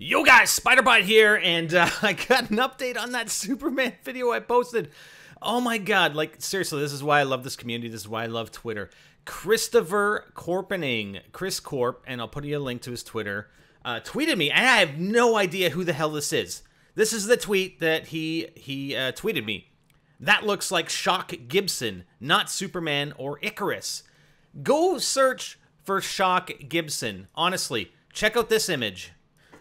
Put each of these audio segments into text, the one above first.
Yo guys, SpiderBite here, and I got an update on that Superman video I posted. Oh my god, like seriously, this is why I love this community, this is why I love Twitter. Christopher Corpening, Chris Corp, and I'll put you a link to his Twitter, tweeted me, and I have no idea who the hell this is. This is the tweet that he tweeted me. That looks like Shock Gibson, not Superman or Icarus. Go search for Shock Gibson. Honestly, check out this image.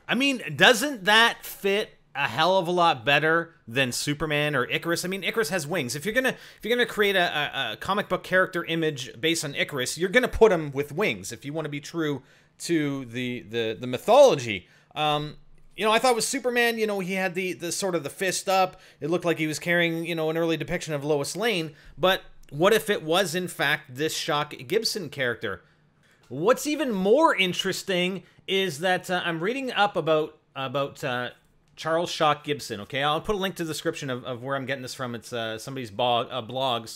I mean, doesn't that fit a hell of a lot better than Superman or Icarus? I mean, Icarus has wings. If you're gonna create a comic book character image based on Icarus, you're gonna put him with wings if you want to be true to the mythology. You know, I thought with Superman, you know, he had the sort of the fist up. It looked like he was carrying, you know, an early depiction of Lois Lane. But what if it was in fact this Shock Gibson character? What's even more interesting is that I'm reading up about Charles Shock Gibson. Okay, I'll put a link to the description of where I'm getting this from. It's somebody's blog about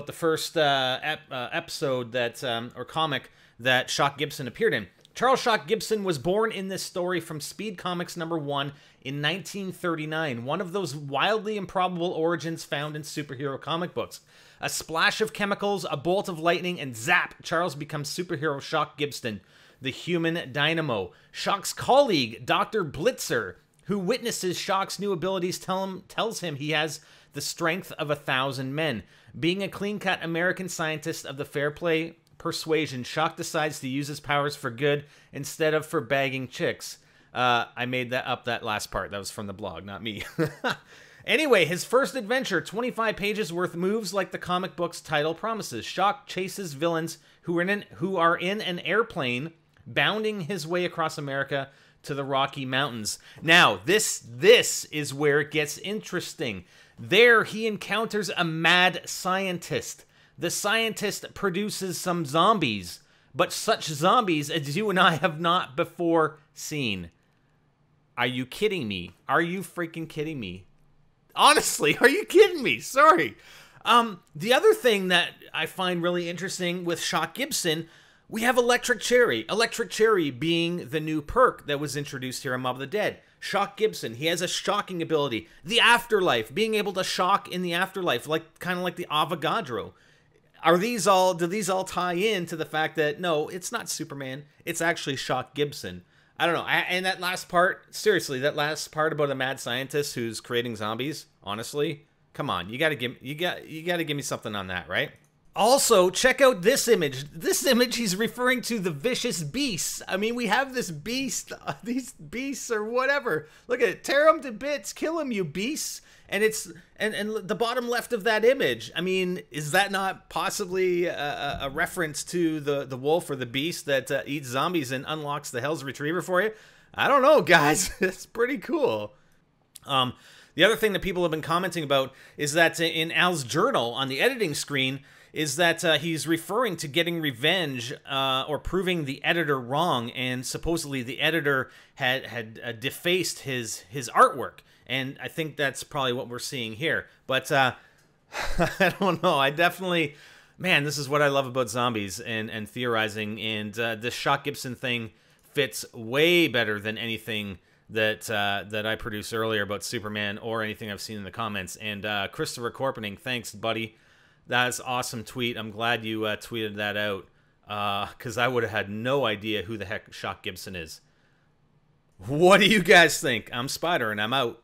the first episode that or comic that Shock Gibson appeared in. Charles Shock Gibson was born in this story from Speed Comics #1 in 1939, one of those wildly improbable origins found in superhero comic books. A splash of chemicals, a bolt of lightning, and zap, Charles becomes superhero Shock Gibson, the human dynamo. Shock's colleague, Dr. Blitzer, who witnesses Shock's new abilities, tells him he has the strength of 1,000 men. Being a clean-cut American scientist of the fair play persuasion, Shock decides to use his powers for good instead of for bagging chicks. I made that last part. That was from the blog, not me. Anyway, his first adventure, 25 pages worth, moves like the comic book's title promises. Shock chases villains who are in an airplane, bounding his way across America to the Rocky Mountains. Now, this is where it gets interesting. There, he encounters a mad scientist. The scientist produces some zombies, but such zombies as you and I have not before seen. Are you kidding me? Are you freaking kidding me? Honestly, are you kidding me? Sorry. The other thing that I find really interesting with Shock Gibson, we have Electric Cherry. Electric Cherry being the new perk that was introduced here in Mob of the Dead. Shock Gibson, he has a shocking ability. The afterlife, being able to shock in the afterlife, kind of like the Avogadro. Do these all tie in to the fact that, no, it's not Superman, it's actually Shock Gibson? I don't know. And that last part, seriously, that last part about a mad scientist who's creating zombies, honestly, come on, you gotta give me something on that, right? Also, check out this image. This image, he's referring to the vicious beasts. I mean, we have this beast, these beasts or whatever. Look at it, tear them to bits, kill them, you beasts. And it's and the bottom left of that image, I mean, is that not possibly a reference to the wolf or the beast that eats zombies and unlocks the Hell's Retriever for you? I don't know, guys. It's pretty cool. The other thing that people have been commenting about is that in Al's journal on the editing screen is that he's referring to getting revenge or proving the editor wrong, and supposedly the editor had defaced his artwork. And I think that's probably what we're seeing here. But I don't know. I definitely, man, this is what I love about zombies and theorizing. And this Shock Gibson thing fits way better than anything that I produced earlier about Superman or anything I've seen in the comments. And Christopher Corpening, thanks, buddy. That's awesome tweet. I'm glad you tweeted that out, because I would have had no idea who the heck Shock Gibson is. What do you guys think? I'm Spider, and I'm out.